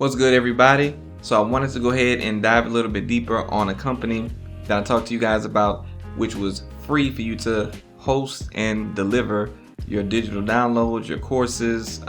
What's good, everybody? So I wanted to go ahead and dive a little bit deeper on a company that I talked to you guys about, which was free for you to host and deliver your digital downloads, your courses,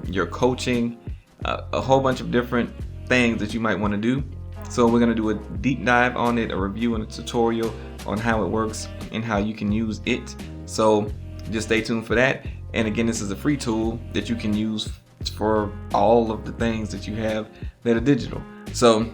your coaching, a whole bunch of different things that you might want to do. So we're going to do a deep dive on it, a review and a tutorial on how it works and how you can use it. So just stay tuned for that. And again, this is a free tool that you can use for all of the things that you have that are digital. So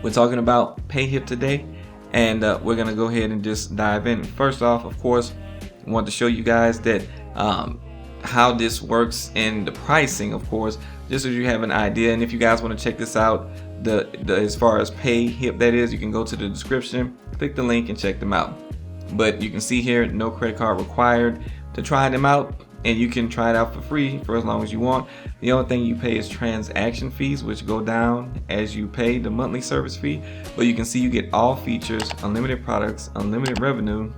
we're talking about Payhip today, and we're going to go ahead and just dive in. First off, of course, I want to show you guys that how this works and the pricing, of course, just so you have an idea. And if you guys want to check this out, the as far as Payhip, that is, you can go to the description, click the link and check them out. But you can see here, no credit card required to try them out, and you can try it out for free for as long as you want. The only thing you pay is transaction fees, which go down as you pay the monthly service fee. But you can see you get all features, unlimited products, unlimited revenue,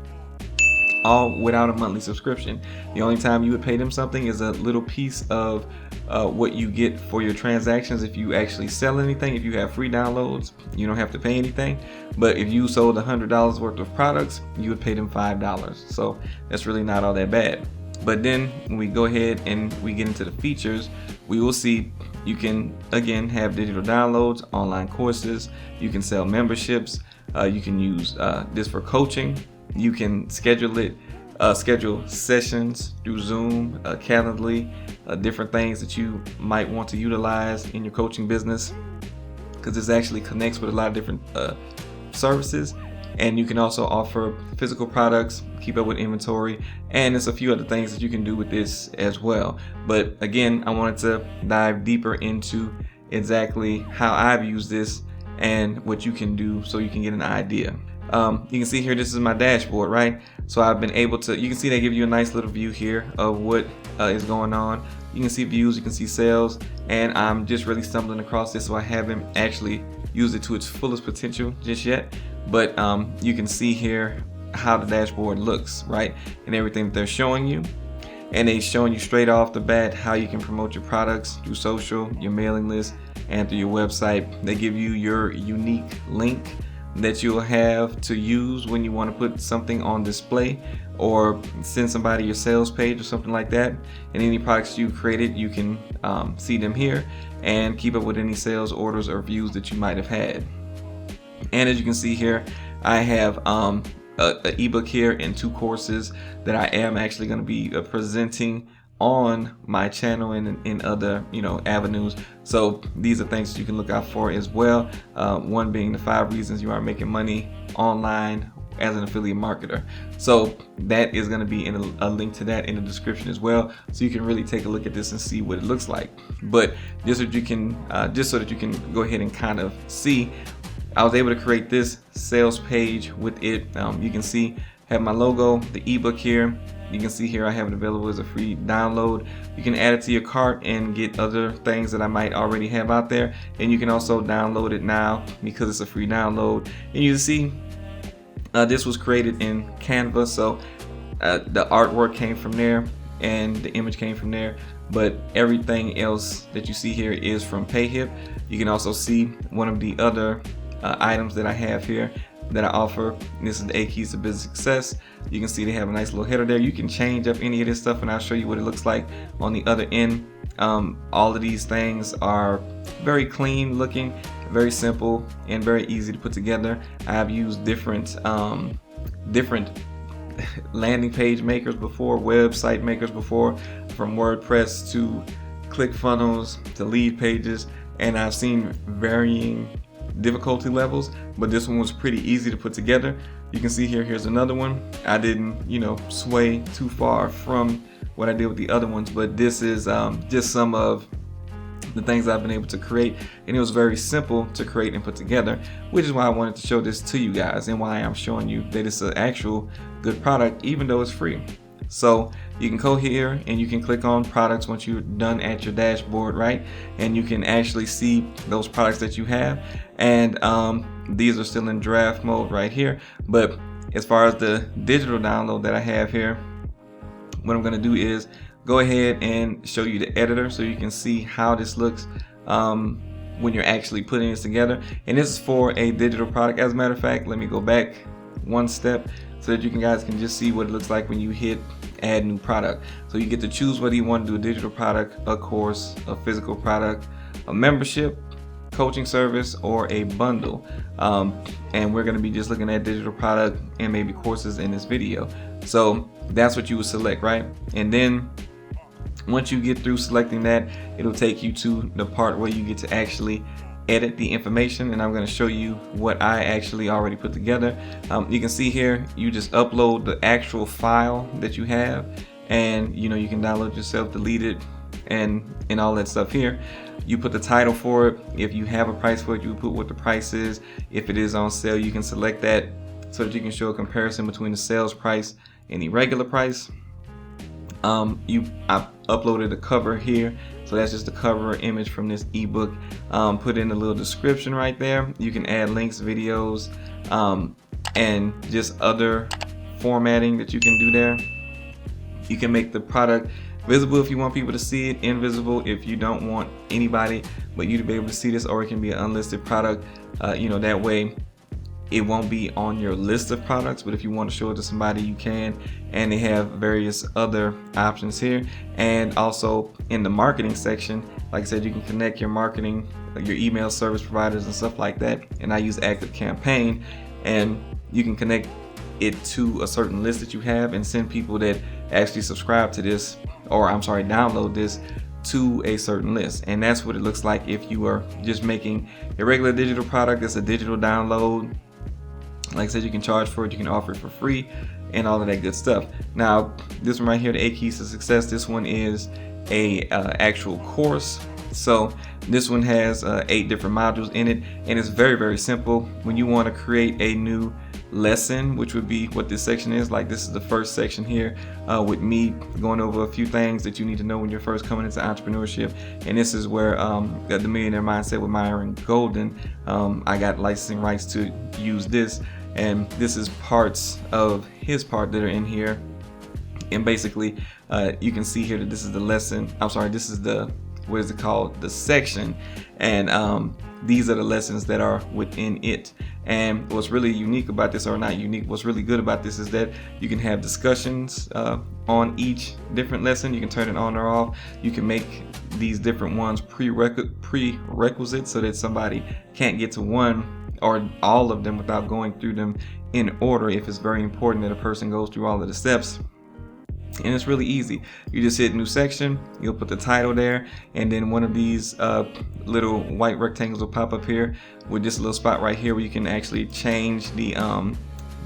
all without a monthly subscription. The only time you would pay them something is a little piece of what you get for your transactions. If you actually sell anything, if you have free downloads, you don't have to pay anything. But if you sold $100 worth of products, you would pay them $5. So that's really not all that bad. But then when we go ahead and we get into the features, we will see you can again have digital downloads, online courses, you can sell memberships, you can use this for coaching, you can schedule sessions through Zoom, Calendly, different things that you might want to utilize in your coaching business, because this actually connects with a lot of different services. And you can also offer physical products, keep up with inventory, and there's a few other things that you can do with this as well. But again, I wanted to dive deeper into exactly how I've used this and what you can do so you can get an idea. You can see here, this is my dashboard, right? So I've been able to, you can see they give you a nice little view here of what is going on. You can see views, you can see sales, and I'm just really stumbling across this, so I haven't actually used it to its fullest potential just yet. But you can see here how the dashboard looks, right? And everything that they're showing you. And they're showing you straight off the bat how you can promote your products through social, your mailing list, and through your website. They give you your unique link that you'll have to use when you want to put something on display or send somebody your sales page or something like that. And any products you created, you can see them here and keep up with any sales orders or views that you might have had. And as you can see here, I have an ebook here and 2 courses that I am actually going to be presenting on my channel and in other avenues. So these are things that you can look out for as well. One being the 5 reasons you are making money online as an affiliate marketer. So that is going to be in a link to that in the description as well, so you can really take a look at this and see what it looks like. But just so that you can go ahead and kind of see, I was able to create this sales page with it. You can see I have my logo, the ebook here. You can see here I have it available as a free download. You can add it to your cart and get other things that I might already have out there. And you can also download it now because it's a free download. And you see this was created in Canva, so the artwork came from there and the image came from there. But everything else that you see here is from Payhip. You can also see one of the other items that I have here that I offer. This is the 8 keys to business success. You can see they have a nice little header there. You can change up any of this stuff and I'll show you what it looks like on the other end. All of these things are very clean looking, very simple, and very easy to put together. I've used different landing page makers before, website makers before, from WordPress to ClickFunnels to lead pages, and I've seen varying difficulty levels, but this one was pretty easy to put together. You can see here, here's another one. I didn't sway too far from what I did with the other ones, but this is just some of the things I've been able to create, and it was very simple to create and put together, which is why I wanted to show this to you guys and why I'm showing you that it's an actual good product even though it's free. So you can go here and you can click on products once you're done at your dashboard, right? And you can actually see those products that you have. And these are still in draft mode right here. But as far as the digital download that I have here, what I'm going to do is go ahead and show you the editor so you can see how this looks when you're actually putting this together. And this is for a digital product. As a matter of fact, let me go back one step so that you guys can just see what it looks like when you hit add new product. So you get to choose whether you want to do a digital product, a course, a physical product, a membership, coaching service, or a bundle. And we're going to be just looking at digital product and maybe courses in this video. So that's what you would select, right? And then once you get through selecting that, it'll take you to the part where you get to actually edit the information, and I'm going to show you what I actually already put together. You can see here, you just upload the actual file that you have, and you can download yourself, delete it, and all that stuff here. You put the title for it. If you have a price for it, you put what the price is. If it is on sale, you can select that so that you can show a comparison between the sales price and the regular price. I uploaded a cover here, so that's just the cover image from this ebook. Put in a little description right there. You can add links, videos, and just other formatting that you can do there. You can make the product visible if you want people to see it, invisible if you don't want anybody but you to be able to see this, or it can be an unlisted product. That way it won't be on your list of products, but if you want to show it to somebody, you can. And they have various other options here. And also in the marketing section, like I said, you can connect your marketing, your email service providers and stuff like that. And I use ActiveCampaign, and you can connect it to a certain list that you have and send people that actually subscribe to this, or download this, to a certain list. And that's what it looks like if you are just making a regular digital product. It's a digital download. Like I said, you can charge for it, you can offer it for free, and all of that good stuff. Now, this one right here, the 8 Keys to Success, this one is a actual course. So this one has 8 different modules in it, and it's very, very simple. When you want to create a new lesson, which would be what this section is, like this is the first section here, with me going over a few things that you need to know when you're first coming into entrepreneurship. And this is where the Millionaire Mindset with Myron Golden, I got licensing rights to use this, and this is parts of his part that are in here. And basically you can see here that this is the lesson, this is the, what is it called, the section, and these are the lessons that are within it. And what's really unique about this, or not unique, what's really good about this is that you can have discussions on each different lesson. You can turn it on or off. You can make these different ones prerequisites so that somebody can't get to one or all of them without going through them in order, if it's very important that a person goes through all of the steps. And it's really easy. You just hit new section, you'll put the title there, and then one of these little white rectangles will pop up here with this little spot right here where you can actually change the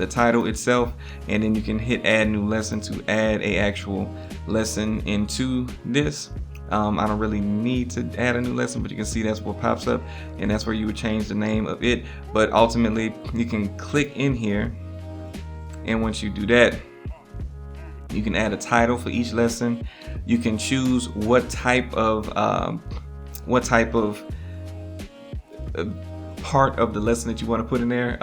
title itself, and then you can hit add new lesson to add a actual lesson into this. I don't really need to add a new lesson, but you can see that's what pops up, and that's where you would change the name of it. But ultimately you can click in here, and once you do that, you can add a title for each lesson. You can choose what type of part of the lesson that you want to put in there,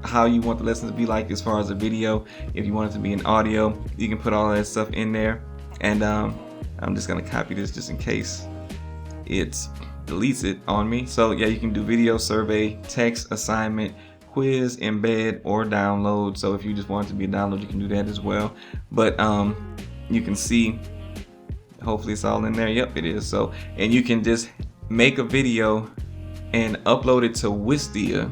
how you want the lesson to be like as far as a video. If you want it to be an audio, you can put all that stuff in there. And I'm just gonna copy this just in case it deletes it on me. So yeah, you can do video, survey, text, assignment, quiz, embed, or download. So if you just want it to be a download, you can do that as well. But you can see, hopefully it's all in there. Yep, it is. So, and you can just make a video and upload it to Wistia,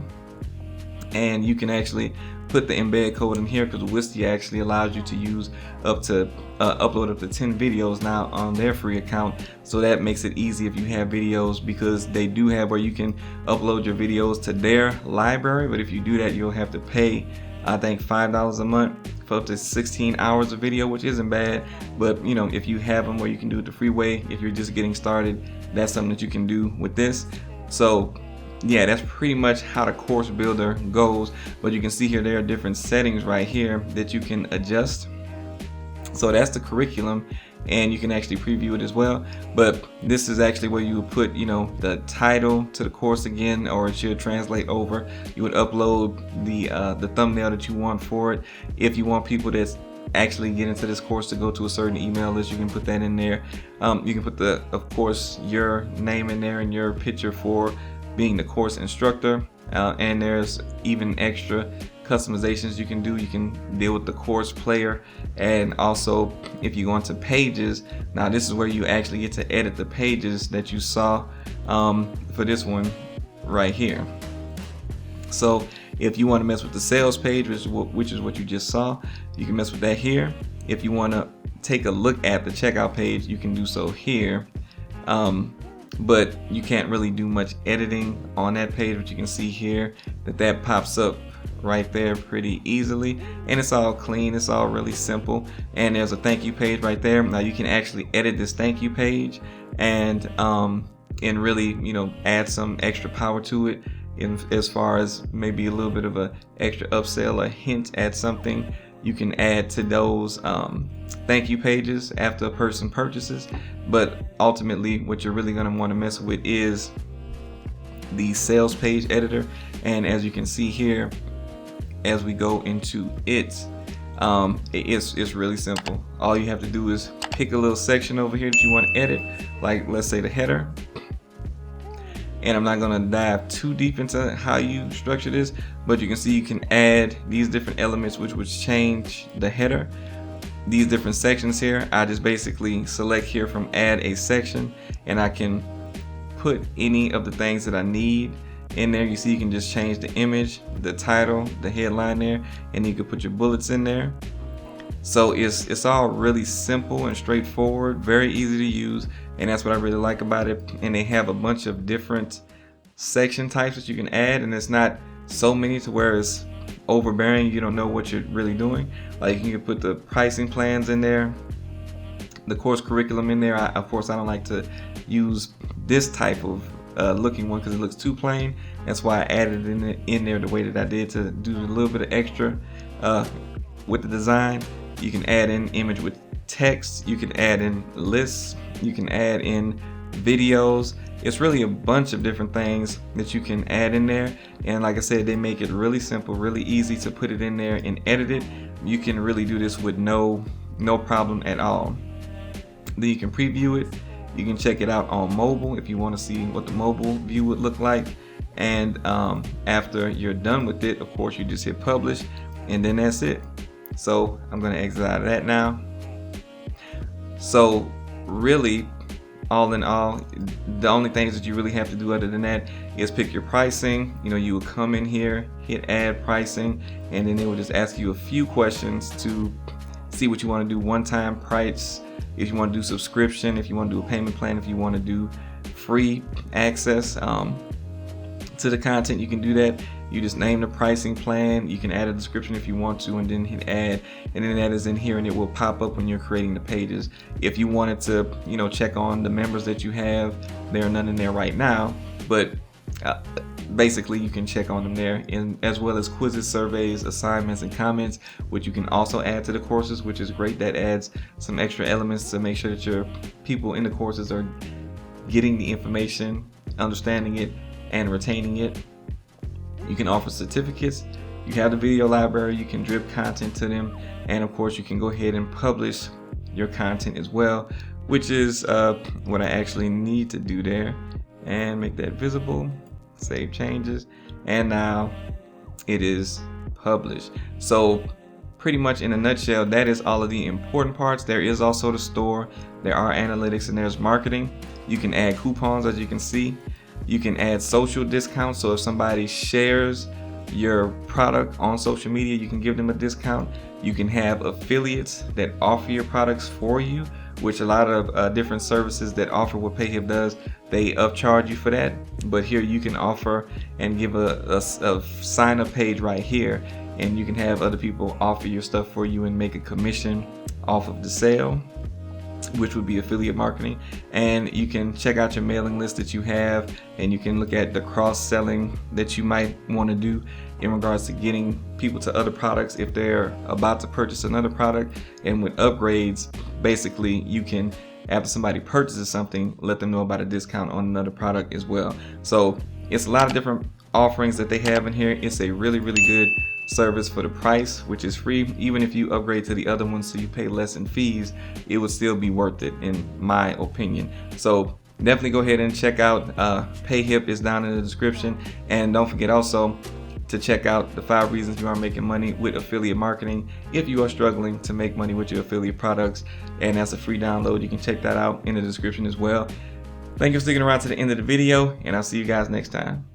and you can actually put the embed code in here, because Wistia actually allows you to use up to upload up to 10 videos now on their free account. So that makes it easy if you have videos, because they do have where you can upload your videos to their library. But if you do that, you'll have to pay, I think, $5 a month for up to 16 hours of video, which isn't bad. But you know, if you have them where you can do it the free way, if you're just getting started, that's something that you can do with this. So yeah, that's pretty much how the course builder goes. But you can see here there are different settings right here that you can adjust. So that's the curriculum, and you can actually preview it as well. But this is actually where you would put, you know, the title to the course again, or it should translate over. You would upload the thumbnail that you want for it. If you want people that's actually get into this course to go to a certain email list, you can put that in there. You can put of course, your name in there and your picture for being the course instructor, and there's even extra customizations you can do. You can deal with the course player, and also if you go into pages, now this is where you actually get to edit the pages that you saw for this one right here. So if you want to mess with the sales page, which is what you just saw, you can mess with that here. If you want to take a look at the checkout page, you can do so here. But you can't really do much editing on that page, but you can see here that pops up right there pretty easily, and it's all clean, it's all really simple. And there's a thank you page right there. Now you can actually edit this thank you page and really, you know, add some extra power to it, as far as maybe a little bit of a extra upsell, a hint at something you can add to those thank you pages after a person purchases. But ultimately what you're really going to want to mess with is the sales page editor. And as you can see here, as we go into it's really simple. All you have to do is pick a little section over here that you want to edit, like let's say the header. And I'm not going to dive too deep into how you structure this, but you can see you can add these different elements which would change the header. These different sections here, I just basically select here from add a section, and I can put any of the things that I need in there. You see you can just change the image, the title, the headline there, and you can put your bullets in there. So it's all really simple and straightforward, very easy to use, and that's what I really like about it. And they have a bunch of different section types that you can add, and it's not so many to where it's overbearing, you don't know what you're really doing. Like you can put the pricing plans in there, the course curriculum in there. Of course I don't like to use this type of looking one because it looks too plain. That's why I added it in there the way that I did, to do a little bit of extra with the design. You can add in image with text, you can add in lists, you can add in videos. It's really a bunch of different things that you can add in there. And like I said, they make it really simple, really easy to put it in there and edit it. You can really do this with no problem at all. Then you can preview it. You can check it out on mobile if you want to see what the mobile view would look like. And after you're done with it, of course, you just hit publish, and then that's it. So I'm going to exit out of that now. So really, all in all, the only things that you really have to do other than that is pick your pricing. You know, you will come in here, hit add pricing, and then they will just ask you a few questions to see what you want to do. One-time price, if you want to do subscription, if you want to do a payment plan, if you want to do free access to the content, you can do that. You just name the pricing plan. You can add a description if you want to, and then hit add, and then that is in here, and it will pop up when you're creating the pages. If you wanted to, you know, check on the members that you have, there are none in there right now, but basically you can check on them there, and as well as quizzes, surveys, assignments, and comments, which you can also add to the courses, which is great. That adds some extra elements to make sure that your people in the courses are getting the information, understanding it, and retaining it. You can offer certificates. You have the video library. You can drip content to them, and of course you can go ahead and publish your content as well, which is what I actually need to do there, and make that visible, save changes, and now it is published. So pretty much in a nutshell, that is all of the important parts. There is also the store, there are analytics, and there's marketing. You can add coupons, as you can see. You can add social discounts, so if somebody shares your product on social media, you can give them a discount. You can have affiliates that offer your products for you, which a lot of different services that offer what Payhip does, they upcharge you for that. But here you can offer and give a sign up page right here, and you can have other people offer your stuff for you and make a commission off of the sale, which would be affiliate marketing. And you can check out your mailing list that you have, and you can look at the cross-selling that you might want to do in regards to getting people to other products if they're about to purchase another product. And with upgrades, basically you can, after somebody purchases something, let them know about a discount on another product as well. So it's a lot of different offerings that they have in here. It's a really good service for the price, which is free. Even if you upgrade to the other one so you pay less in fees, it would still be worth it in my opinion. So definitely go ahead and check out Payhip is down in the description. And don't forget also to check out the 5 reasons you are making money with affiliate marketing if you are struggling to make money with your affiliate products. And that's a free download. You can check that out in the description as well. Thank you for sticking around to the end of the video, and I'll see you guys next time.